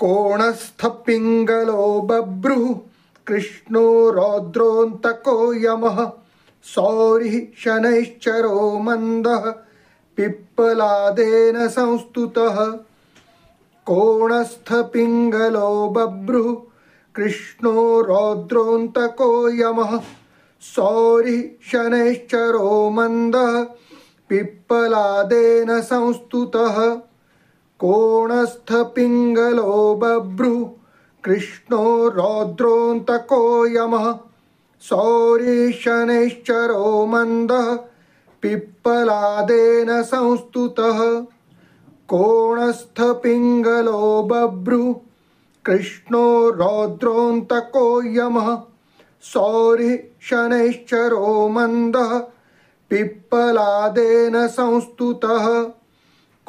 कोणस्थपिङ्गलो बभ्रुः कृष्णो रौद्रोऽन्तको यमः सौरिः शनैश्चरो मन्दः पिप्पलादेन संस्तुतः। कोणस्थपिङ्गलो बभ्रुः कृष्णो रौद्रोऽन्तको यमः सौरिः शनैश्चरो मन्दः पिप्पलादेन संस्तुतः। कोणस्थपिङ्गलो बभ्रुः कृष्णो रौद्रोऽन्तको यमः सौरिः शनैश्चरो मन्दः पिप्पलादेन संस्तुतः। कोणस्थपिङ्गलो बभ्रुः कृष्णो रौद्रोऽन्तको यमः सौरिः शनैश्चरो मन्दः पिप्पलादेन संस्तुतः।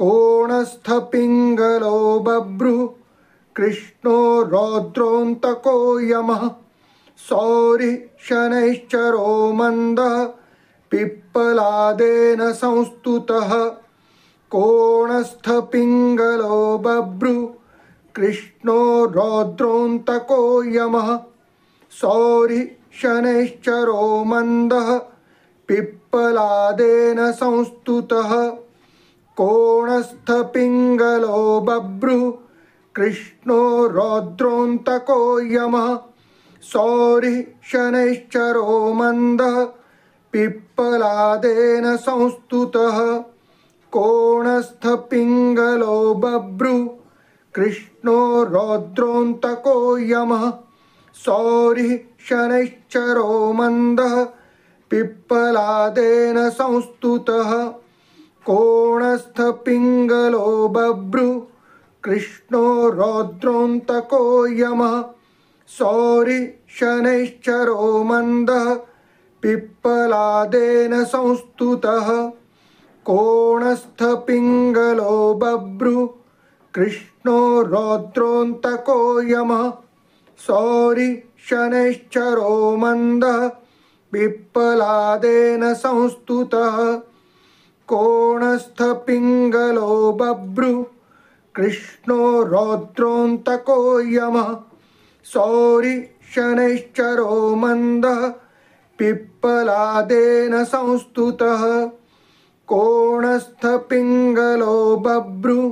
कोणस्थपिङ्गलो बभ्रुः कृष्णो रौद्रोऽन्तको यमः सौरिः शनैश्चरो मन्दः पिप्पलादेन संस्तुतः। कोणस्थपिङ्गलो बभ्रुः कृष्णो रौद्रोऽन्तको यमः सौरिः शनैश्चरो मन्दः पिप्पलादेन संस्तुतः। कोणस्थपिङ्गलो बभ्रुः कृष्णो रौद्रोऽन्तको यमः सौरिः शनैश्चरो मन्दः पिप्पलादेन संस्तुतः। कोणस्थपिङ्गलो बभ्रुः कृष्णो रौद्रोऽन्तको यमः सौरिः शनैश्चरो मन्दः पिप्पलादेन संस्तुतः। कोणस्थपिङ्गलो बभ्रुः कृष्णो रौद्रोऽन्तको यमः सौरिः शनैश्चरो मन्दः पिप्पलादेन संस्तुतः। कोणस्थपिङ्गलो बभ्रुः कृष्णो रौद्रोऽन्तको यमः सौरिः शनैश्चरो मन्दः पिप्पलादेन संस्तुतः। कोणस्थपिङ्गलो बभ्रुः कृष्णो रौद्रोऽन्तको यमः सौरिः शनैश्चरो मन्दः पिप्पलादेन संस्तुतः। कोणस्थपिङ्गलो बभ्रुः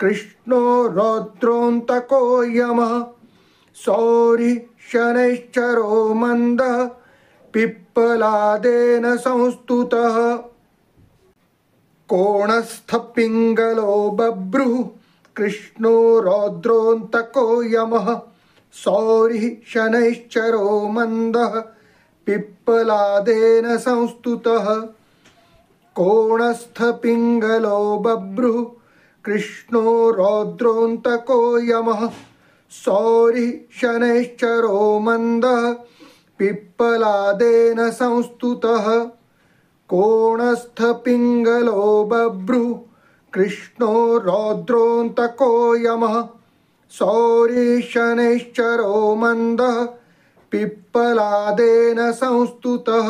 कृष्णो रौद्रोऽन्तको यमः सौरिः शनैश्चरो मन्दः पिप्पलादेन संस्तुतः। कोणस्थपिङ्गलो बभ्रुः कृष्णो रौद्रोऽन्तको यमः सौरिः शनैश्चरो मन्दः पिप्पलादेन संस्तुतः। कोणस्थपिङ्गलो बभ्रुः कृष्णो रौद्रोऽन्तको यमः सौरिः शनैश्चरो मन्दः पिप्पलादेन संस्तुतः। कोणस्थपिङ्गलो बभ्रुः कृष्णो रौद्रोऽन्तको यमः सौरिः शनैश्चरो मन्दः पिप्पलादेन संस्तुतः।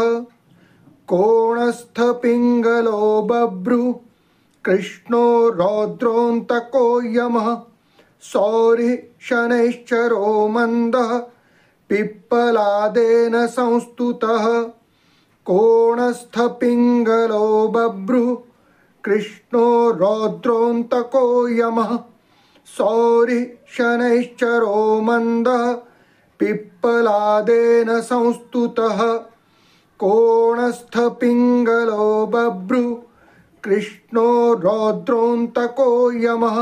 कोणस्थपिङ्गलो बभ्रुः कृष्णो रौद्रोऽन्तको यमः सौरिः शनैश्चरो मन्दः पिप्पलादेन संस्तुतः। कोणस्थपिङ्गलो बभ्रुः कृष्णो रौद्रोऽन्तको यमः सौरिः शनैश्चरो मन्दः पिप्पलादेन संस्तुतः। कोणस्थपिङ्गलो बभ्रुः कृष्णो रौद्रोऽन्तको यमः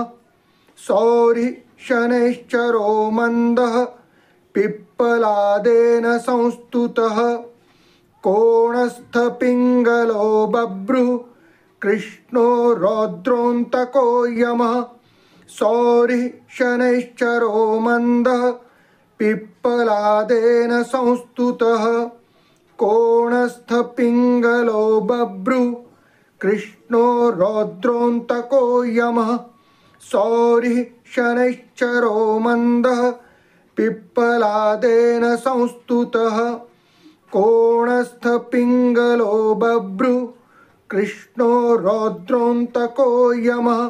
सौरिः शनैश्चरो मन्दः पिप्पलादेन संस्तुतः। कोणस्थपिङ्गलो बभ्रुः कृष्णो रौद्रोऽन्तको यमः सौरिः शनैश्चरो मन्दः पिप्पलादेन संस्तुतः। कोणस्थपिङ्गलो बभ्रुः कृष्णो रौद्रोऽन्तको यमः सौरिः शनैश्चरो मन्दः पिप्पलादेन संस्तुतः। कोणस्थपिङ्गलो बभ्रुः कृष्णो रौद्रोऽन्तको यमः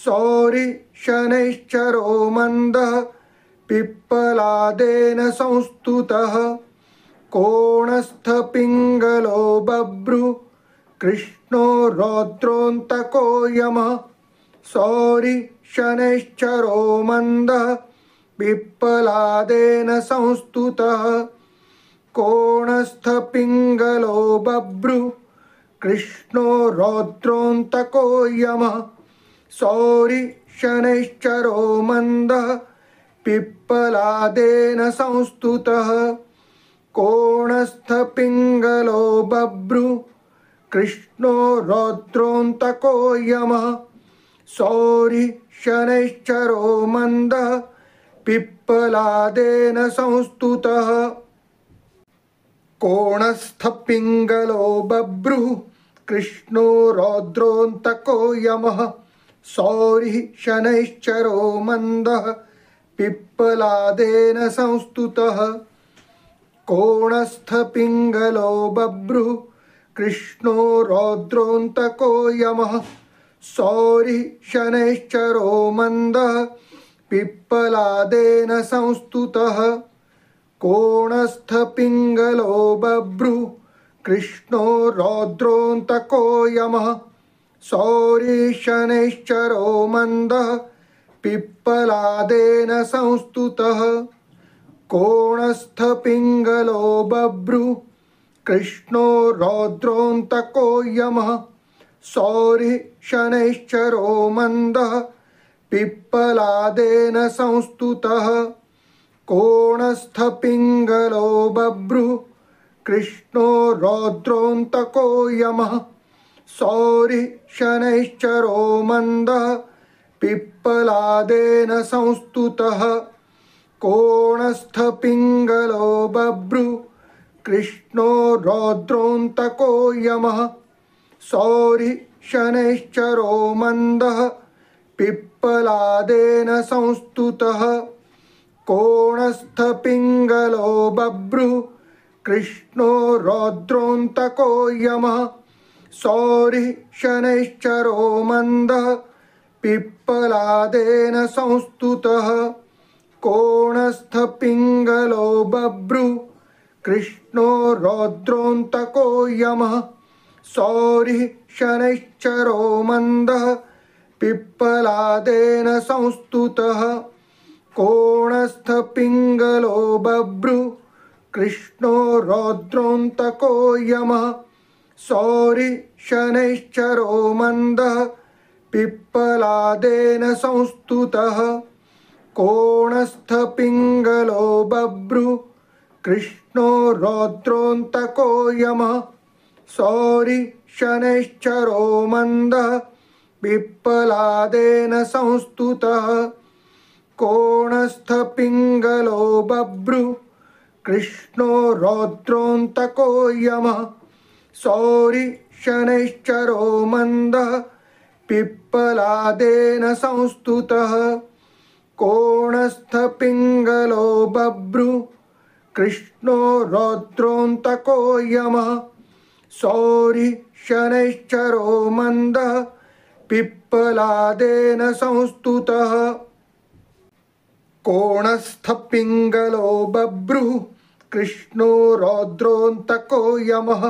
सौरि शनैश्चरो मन्दः पिप्पलादेन संस्तुतः कोणस्थपिङ्गलो बभ्रु कृष्णो रौद्रोऽन्तको यमः सौरि शनैश्चरो मन्दः पिप्पलादेन संस्तुतः कोणस्थपिङ्गलो बभ्रु कृष्णो रौद्रोऽन्तको यमः सौरि शनैश्चरो मन्दः पिप्पलादेन संस्तुतः कोणस्थपिङ्गलो बभ्रु कृष्णो रौद्रोऽन्तको यमः सौरि शनैश्चरो मन्दः पिप्पलादेन संस्तुतः कोणस्थपिङ्गलो बभ्रुः कृष्णो रौद्रोऽन्तको यमः सौरिः शनैश्चरो मन्दः पिप्पलादेन संस्तुतः कोणस्थपिङ्गलो बभ्रुः कृष्णो रौद्रोऽन्तको यमः सौरिः शनैश्चरो मन्दः पिप्पलादेन संस्तुतः कोणस्थपिङ्गलो बभ्रुः कृष्णो रौद्रोऽन्तको यमः सौरिः शनैश्चरो मन्दः पिप्पलादेन संस्तुतः कोणस्थपिङ्गलो बभ्रुः कृष्णो रौद्रोऽन्तको यमः सौरिः शनैश्चरो मन्दः पिप्पलादेन संस्तुतः कोणस्थपिङ्गलो बभ्रुः कृष्णो रौद्रोऽन्तको यमः सौरिः शनैश्चरो मन्दः पिप्पलादेन संस्तुतः कोणस्थपिङ्गलो बभ्रुः कृष्णो रौद्रोऽन्तको यमः सौरिः शनैश्चरो मन्दः पिप्पलादेन संस्तुतः कोणस्थपिङ्गलो बभ्रुः कृष्णो रौद्रोऽन्तको यमः सौरिः शनैश्चरो मन्दः पिप्पलादेन संस्तुतः कोणस्थपिङ्गलो बभ्रुः कृष्णो रौद्रोऽन्तको यमः सौरिः शनैश्चरो मन्दः पिप्पलादेन संस्तुतः कोणस्थपिङ्गलो बभ्रुः कृष्णो रौद्रोऽन्तको यमः सौरिः शनैश्चरो मन्दः पिप्पलादेन संस्तुतः कोणस्थपिङ्गलो बभ्रुः कृष्णो रौद्रोऽन्तको यमः सौरिः शनैश्चरो मन्दः पिप्पलादेन संस्तुतः कोणस्थपिङ्गलो बभ्रुः कृष्णो रौद्रोऽन्तको यमः सौरिः शनैश्चरो मन्दः पिप्पलादेन संस्तुतः कोणस्थपिङ्गलो बभ्रुः कृष्णो रौद्रोऽन्तको यमः सौरिः शनैश्चरो मन्दः पिप्पलादेन संस्तुतः कोणस्थपिङ्गलो बभ्रुः कृष्णो रौद्रोऽन्तको यमः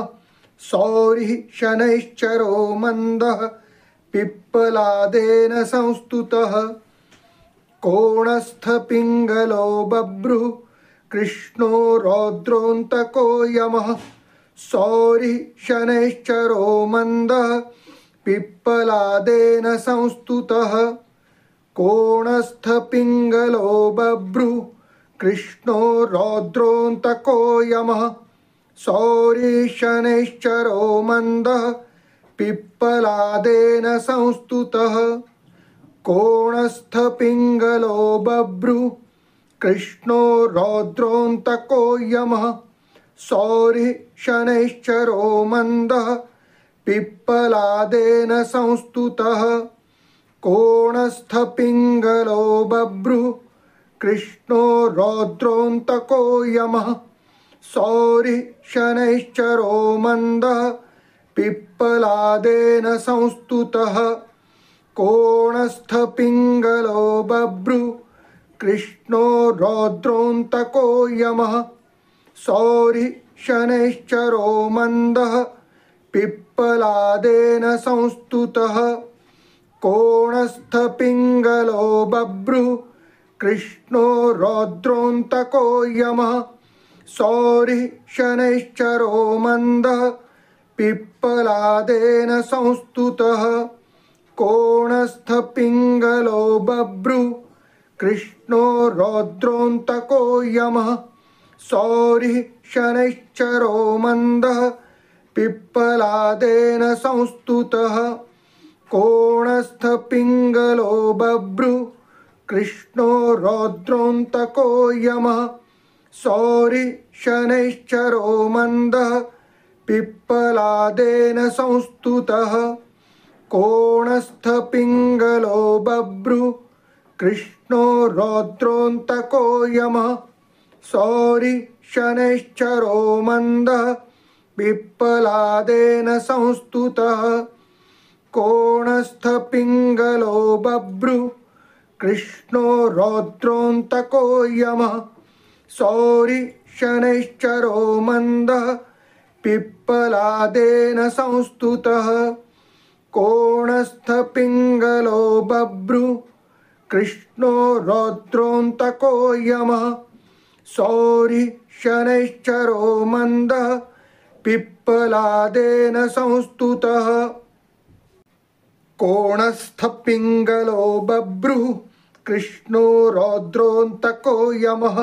सौरिः शनैश्चरो मन्दः पिप्पलादेन संस्तुतः कोणस्थपिङ्गलो बभ्रुः कृष्णो रौद्रोऽन्तको यमः सौरिः शनैश्चरो मन्दः पिप्पलादेन संस्तुतः कोणस्थपिङ्गलो बभ्रुः कृष्णो रौद्रोऽन्तको यमः सौरिः शनैश्चरो मन्दः पिप्पलादेन संस्तुतः कोणस्थपिङ्गलो बभ्रुः कृष्णो रौद्रोऽन्तको यमः सौरिः शनैश्चरो मन्दः पिप्पलादेन संस्तुतः कोणस्थपिङ्गलो बभ्रुः कृष्णो रौद्रोऽन्तको यमः सौरिः शनैश्चरो मन्दः पिप्पलादेन संस्तुतः कोणस्थपिङ्गलो बभ्रुः कृष्णो रौद्रोऽन्तको यमः सौरिः शनैश्चरो मन्दः पिप्पलादेन संस्तुतः कोणस्थपिङ्गलो बभ्रुः कृष्णो रौद्रोऽन्तको यमः सौरिः शनैश्चरो मन्दः पिप्पलादेन संस्तुतः कोणस्थपिङ्गलो बभ्रुः कृष्णो रौद्रोऽन्तको यमः सौरिः शनैश्चरो मन्दः पिप्पलादेन संस्तुतः कोणस्थपिङ्गलो बभ्रुः कृष्णो रौद्रोऽन्तको यमः सौरिः शनैश्चरो मन्दः पिप्पलादेन संस्तुतः कोणस्थपिङ्गलो बभ्रुः कृष्णो रौद्रोऽन्तको यमः सौरिः शनैश्चरो मन्दः पिप्पलादेन संस्तुतः कोणस्थपिङ्गलो बभ्रुः कृष्णो रौद्रोऽन्तको यमः सौरिः शनैश्चरो मन्दः पिप्पलादेन संस्तुतः कोणस्थपिङ्गलो बभ्रुः कृष्णो रौद्रोऽन्तको यमः सौरिः शनैश्चरो मन्दः पिप्पलादेन संस्तुतः कोणस्थपिङ्गलो बभ्रुः कृष्णो रौद्रोऽन्तको यमः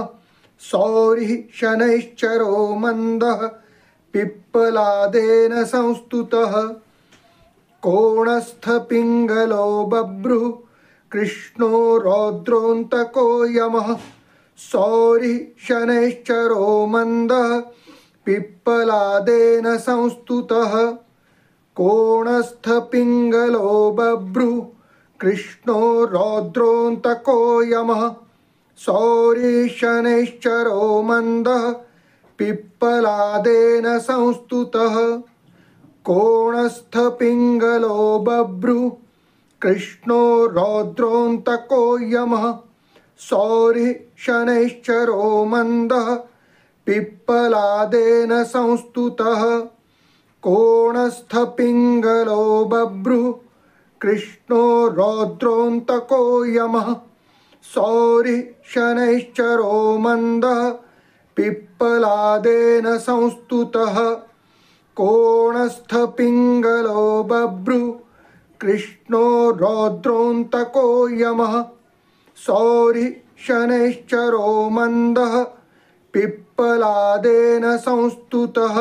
सौरिः शनैश्चरो मन्दः पिप्पलादेन संस्तुतः कोणस्थपिङ्गलो बभ्रुः कृष्णो रौद्रोऽन्तको यमः सौरिः शनैश्चरो मन्दः पिप्पलादेन संस्तुतः कोणस्थपिङ्गलो बभ्रुः कृष्णो रौद्रोऽन्तको यमः सौरिः शनैश्चरो मन्दः पिप्पलादेन संस्तुतः कोणस्थपिङ्गलो बभ्रुः कृष्णो रौद्रोऽन्तको यमः सौरिः शनैश्चरो मन्दः पिप्पलादेन संस्तुतः कोणस्थपिङ्गलो बभ्रुः कृष्णो रौद्रोऽन्तको यमः सौरिः शनैश्चरो मन्दः पिप्पलादेन संस्तुतः कोणस्थपिङ्गलो बभ्रुः कृष्णो रौद्रोऽन्तको यमः सौरिः शनैश्चरो मन्दः पिप्पलादेन संस्तुतः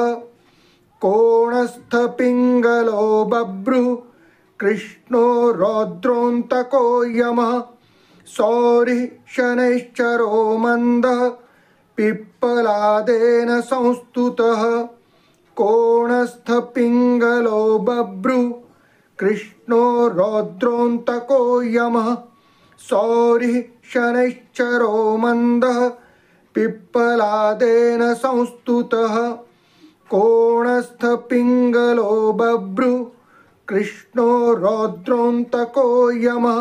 कोणस्थपिङ्गलो बभ्रुः कृष्णो रौद्रोऽन्तको यमः सौरिः शनैश्चरो मन्दः पिप्पलादेन संस्तुतः कोणस्थपिङ्गलो बभ्रुः कृष्णो रौद्रोऽन्तको यमः सौरिः शनैश्चरो मन्दः पिप्पलादेन संस्तुतः कोणस्थपिङ्गलो बभ्रुः कृष्णो रौद्रोऽन्तको यमः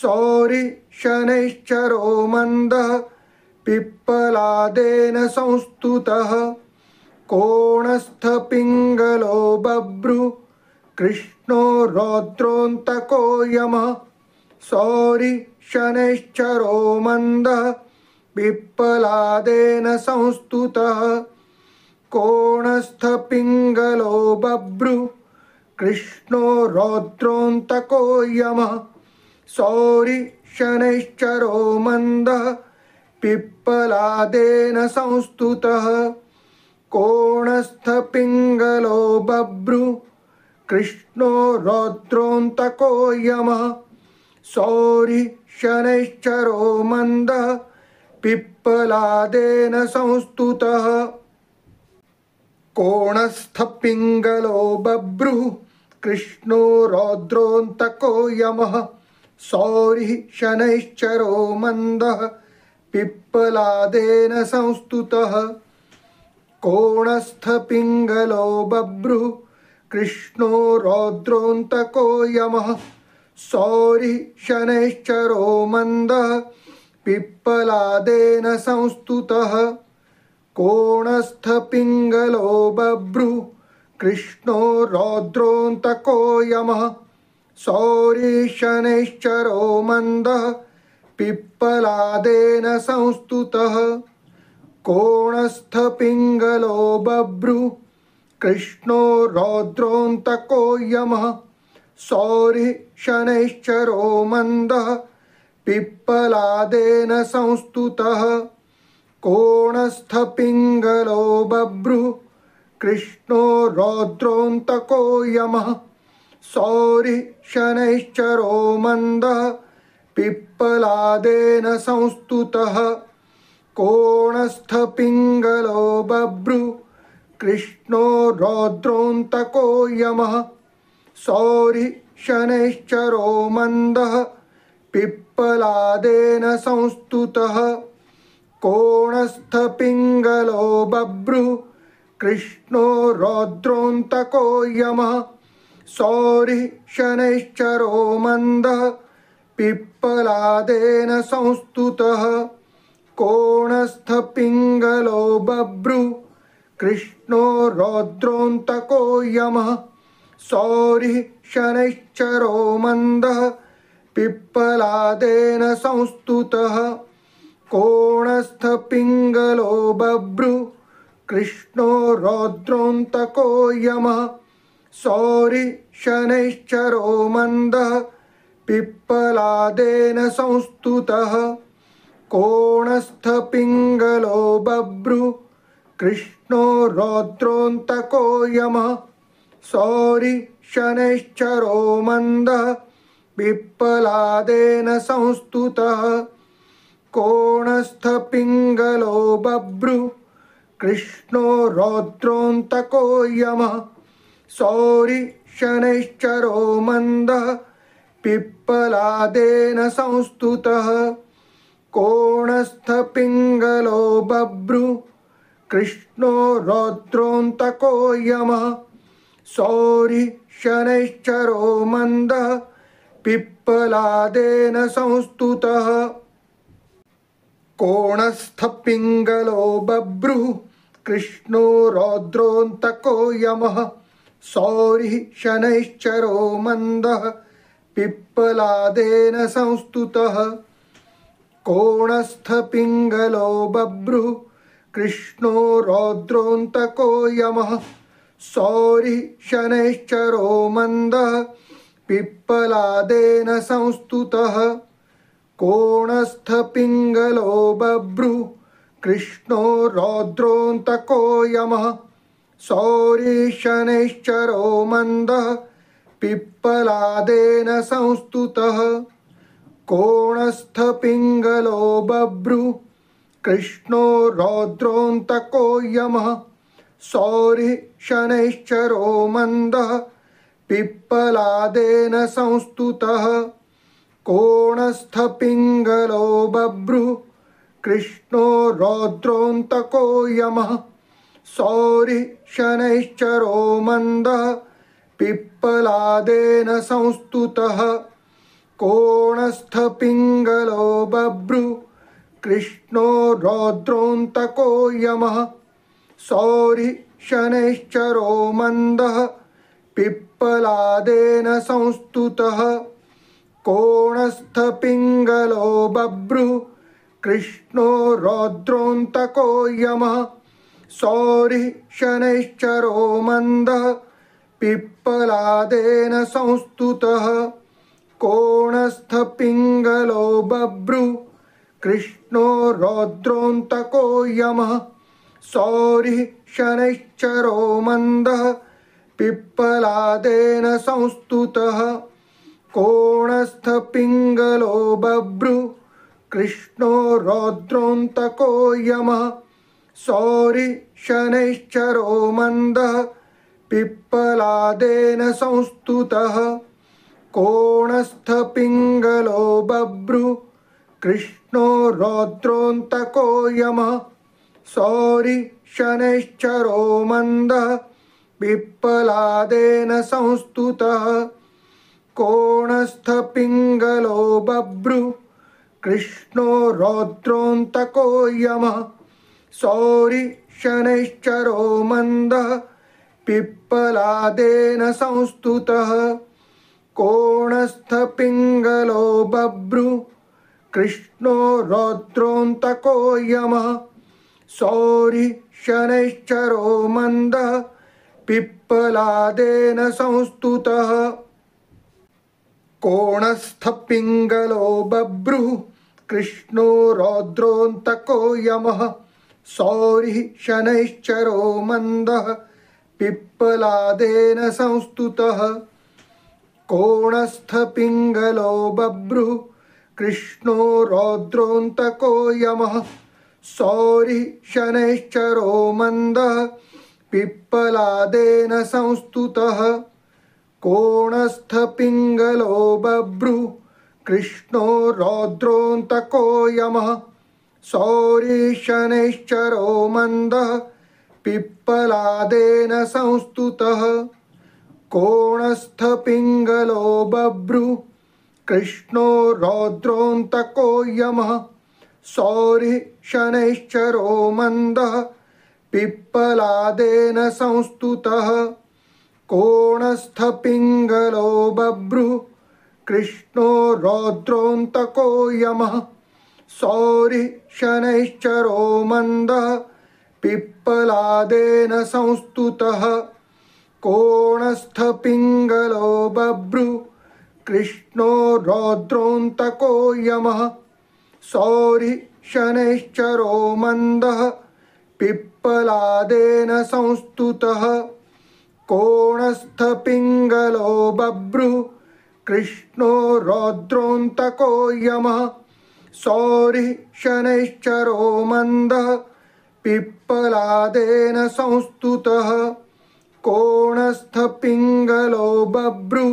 सौरिः शनैश्चरो मन्दः पिप्पलादेन संस्तुतः कोणस्थपिङ्गलो बभ्रुः कृष्णो रौद्रोऽन्तको यमः सौरिः शनैश्चरो मन्दः पिप्पलादेन संस्तुतः कोणस्थपिङ्गलो बभ्रुः कृष्णो रौद्रोऽन्तको यमः सौरिः शनैश्चरो मन्दः पिप्पलादेन संस्तुतः कोणस्थपिङ्गलो बभ्रुः कृष्णो रौद्रोऽन्तको यमः सौरिः शनैश्चरो मन्दः पिप्पलादेन संस्तुतः कोणस्थपिङ्गलो बभ्रुः कृष्णो रौद्रोऽन्तको यमः सौरिः शनैश्चरो मन्दः पिप्पलादेन संस्तुतः कोणस्थपिङ्गलो बभ्रुः कृष्णो रौद्रोऽन्तको यमः सौरिः शनैश्चरो मन्दः पिप्पलादेन संस्तुतः कोणस्थपिङ्गलो बभ्रुः कृष्णो रौद्रोऽन्तको यमः सौरिः शनैश्चरो मन्दः पिप्पलादेन संस्तुतः कोणस्थपिङ्गलो बभ्रुः कृष्णो रौद्रोऽन्तको यमः सौरिः शनैश्चरो मन्दः पिप्पलादेन संस्तुतः कोणस्थपिङ्गलो बभ्रुः कृष्णो रौद्रोऽन्तको यमः सौरिः शनैश्चरो मन्दः पिप्पलादेन संस्तुतः कोणस्थपिङ्गलो बभ्रुः कृष्णो रौद्रोऽन्तको यमः सौरिः शनैश्चरो मन्दः पिप्पलादेन संस्तुतः कोणस्थपिङ्गलो बभ्रुः कृष्णो रौद्रोऽन्तको यमः सौरिः शनैश्चरो मन्दः पिप्पलादेन संस्तुतः कोणस्थपिङ्गलो बभ्रुः कृष्णो रौद्रोऽन्तको यमः सौरिः शनैश्चरो मन्दः पिप्पलादेन संस्तुतः कोणस्थपिङ्गलो बभ्रुः कृष्णो रौद्रोऽन्तको यमः सौरिः शनैश्चरो मन्दः पिप्पलादेन संस्तुतः कोणस्थपिङ्गलो बभ्रुः कृष्णो रौद्रोऽन्तको यमः सौरिः शनैश्चरो मन्दः पिप्पलादेन संस्तुतः कोणस्थपिङ्गलो बभ्रुः कृष्णो रौद्रोऽन्तको यमः सौरिः शनैश्चरो मन्दः पिप्पलादेन संस्तुतः कोणस्थपिङ्गलो बभ्रुः कृष्णो रौद्रोऽन्तको यमः सौरिः शनैश्चरो मन्दः पिप्पलादेन संस्तुतः कोणस्थपिङ्गलो बभ्रुः कृष्णो रौद्रोऽन्तको यमः सौरिः शनैश्चरो मन्दः पिप्पलादेन संस्तुतः कोणस्थपिङ्गलो बभ्रुः कृष्णो रौद्रोऽन्तको यमः सौरिः शनैश्चरो मन्दः पिप्पलादेन संस्तुतः कोणस्थपिङ्गलो बभ्रुः कृष्णो रौद्रोऽन्तको यमः सौरिः शनैश्चरो मन्दः पिप्पलादेन संस्तुतः कोणस्थपिङ्गलो बभ्रुः कृष्णो रौद्रोऽन्तको यमः सौरिः शनैश्चरो मन्दः पिप्पलादेन संस्तुतः कोणस्थपिङ्गलो बभ्रुः कृष्णो रौद्रोऽन्तको यमः सौरिः शनैश्चरो मन्दः पिप्पलादेन संस्तुतः कोणस्थपिङ्गलो बभ्रुः कृष्णो रौद्रोऽन्तको यमः सौरिः शनैश्चरो मन्दः पिप्पलादेन संस्तुतः कोणस्थपिङ्गलो बभ्रुः कृष्णो रौद्रोऽन्तको यमः सौरिः शनैश्चरो मन्दः पिप्पलादेन संस्तुतः कोणस्थपिङ्गलो बभ्रुः कृष्णो रौद्रोऽन्तको यमः सौरिः शनैश्चरो मन्दः पिप्पलादेन संस्तुतः कोणस्थपिङ्गलो बभ्रुः कृष्णो रौद्रोऽन्तको यमः सौरिः शनैश्चरो मन्दः पिप्पलादेन संस्तुतः कोणस्थपिङ्गलो बभ्रुः कृष्णो रौद्रोऽन्तको यमः सौरिः शनैश्चरो मन्दः पिप्पलादेन संस्तुतः कोणस्थपिङ्गलो बभ्रु कृष्णो रौद्रोऽन्तको यमः सौरि शनैश्चरो मन्दः पिप्पलादेन संस्तुतः कोणस्थपिङ्गलो बभ्रु कृष्णो रौद्रोऽन्तको यमः सौरि शनैश्चरो मन्दः पिप्पलादेन संस्तुतः कोणस्थपिङ्गलो बभ्रु कृष्णो रौद्रोऽन्तको यमः सौरि शनैश्चरो मन्दः पिप्पलादेन संस्तुतः कोणस्थपिङ्गलो बभ्रु कृष्णो रौद्रोऽन्तको यमः सौरि शनैश्चरो मन्दः पिप्पलादेन संस्तुतः कोणस्थपिङ्गलो बभ्रु कृष्णो रौद्रोऽन्तको यमः सौरि शनैश्चरो मन्दः पिप्पलादेन संस्तुतः कोणस्थपिङ्गलो बभ्रु कृष्णो रौद्रोऽन्तको यमः सौरि शनैश्चरो मन्दः पिप्पलादेन संस्तुतः कोणस्थपिङ्गलो बभ्रु कृष्णो रौद्रोऽन्तको यमः सौरि शनैश्चरो मन्दः पिप्पलादेन संस्तुतः कोणस्थपिङ्गलो बभ्रु कृष्णो रौद्रोऽन्तको यमः सौरि शनैश्चरो मन्दः पिप्पलादेन संस्तुतः कोणस्थपिङ्गलो बभ्रु कृष्णो रौद्रोऽन्तको यमः सौरि शनैश्चरो मन्दः पिप्पलादेन संस्तुतः कोणस्थपिङ्गलो बभ्रु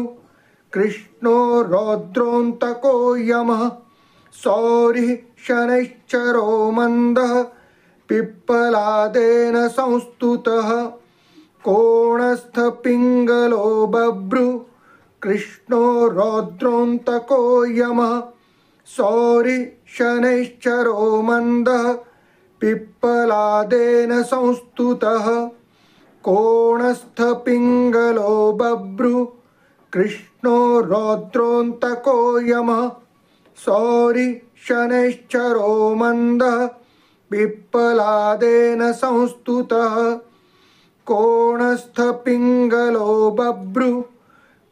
कृष्णो रौद्रोऽन्तको यमः सौरि शनैश्चरो मन्दः पिप्पलादेन संस्तुतः कोणस्थपिङ्गलो बभ्रु कृष्णो रौद्रोऽन्तको यमः सौरि शनैश्चरो मन्दः पिप्पलादेन संस्तुतः कोणस्थपिङ्गलो बभ्रु कृष्णो रौद्रोऽन्तको यमः सौरि शनैश्चरो मन्दः पिप्पलादेन संस्तुतः कोणस्थपिङ्गलो बभ्रु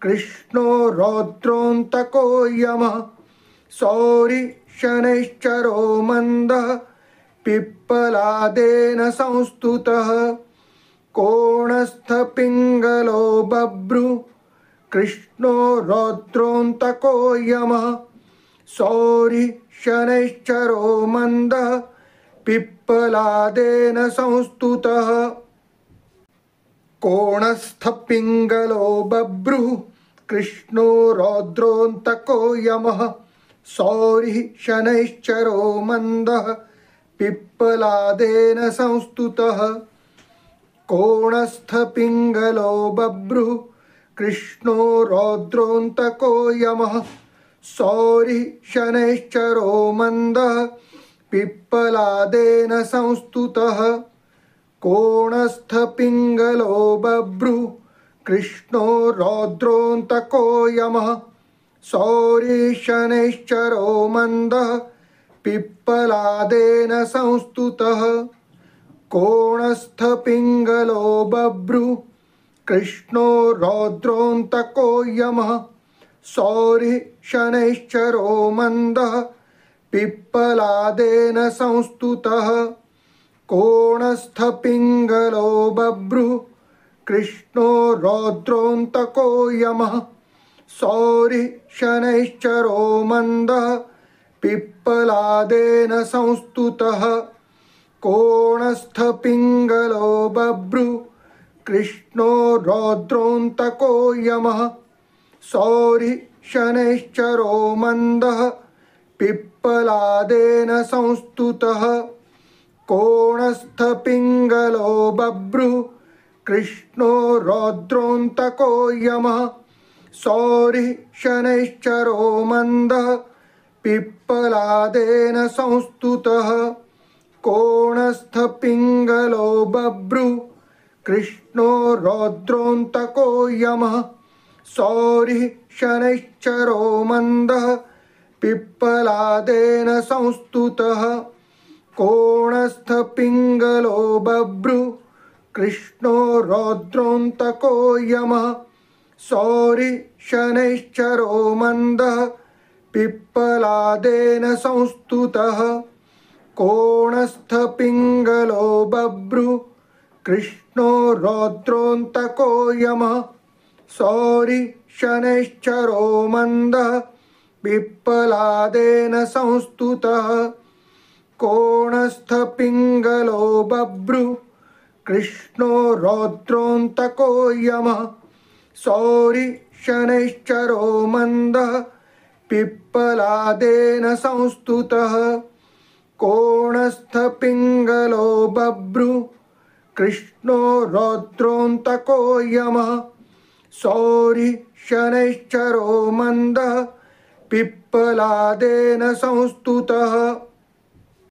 कृष्णो रौद्रोऽन्तको यमः सौरि शनैश्चरो मन्दः पिप्पलादेन संस्तुतः कोणस्थपिङ्गलो बभ्रु कृष्णो रौद्रोऽन्तको यमः सौरि शनैश्चरो मन्दः पिप्पलादेन संस्तुतः कोणस्थपिङ्गलो बभ्रु कृष्णो रौद्रोऽन्तको यमः सौरि शनैश्चरो मन्दः पिप्पलादेन संस्तुतः कोणस्थपिङ्गलो बभ्रु कृष्णो रौद्रोऽन्तको यमः सौरि शनैश्चरो मन्दः पिप्पलादेन संस्तुतः कोणस्थपिङ्गलो बभ्रु कृष्णो रौद्रोऽन्तको यमः सौरि शनैश्चरो मन्दः पिप्पलादेन संस्तुतः कोणस्थपिङ्गलो बभ्रु कृष्णो रौद्रोऽन्तको यमः सौरि शनैश्चरो मन्दः पिप्पलादेन संस्तुतः कोणस्थपिङ्गलो बभ्रु कृष्णो रौद्रोऽन्तको यमः सौरि शनैश्चरो मन्दः पिप्पलादेन संस्तुतः कोणस्थपिङ्गलो बभ्रु कृष्णो रौद्रोऽन्तको यमः सौरि शनैश्चरो मन्दः पिप्पलादेन संस्तुतः कोणस्थपिङ्गलो बभ्रु कृष्णो रौद्रोऽन्तको यमः सौरिः शनैश्चरो मन्दः पिप्पलादेन संस्तुतः कोणस्थपिङ्गलो बभ्रु कृष्णो रौद्रोऽन्तको यमः सौरिः शनैश्चरो मन्दः पिप्पलादेन संस्तुतः कोणस्थपिङ्गलो बभ्रु कृष्णो रौद्रोऽन्तको यमः सौरिः शनैश्चरो मन्दः पिप्पलादेन संस्तुतः कोणस्थपिङ्गलो बभ्रु कृष्णो रौद्रोऽन्तको यमः सौरिः शनैश्चरो मन्दः पिप्पलादेन संस्तुतः कोणस्थपिङ्गलो बभ्रु कृष्णो रौद्रोऽन्तको यमः सौरिः शनैश्चरो मन्दः पिप्पलादेन संस्तुतः कोणस्थपिङ्गलो बभ्रु कृष्णो रौद्रोऽन्तको यमः सौरिः शनैश्चरो मन्दः पिप्पलादेन संस्तुतः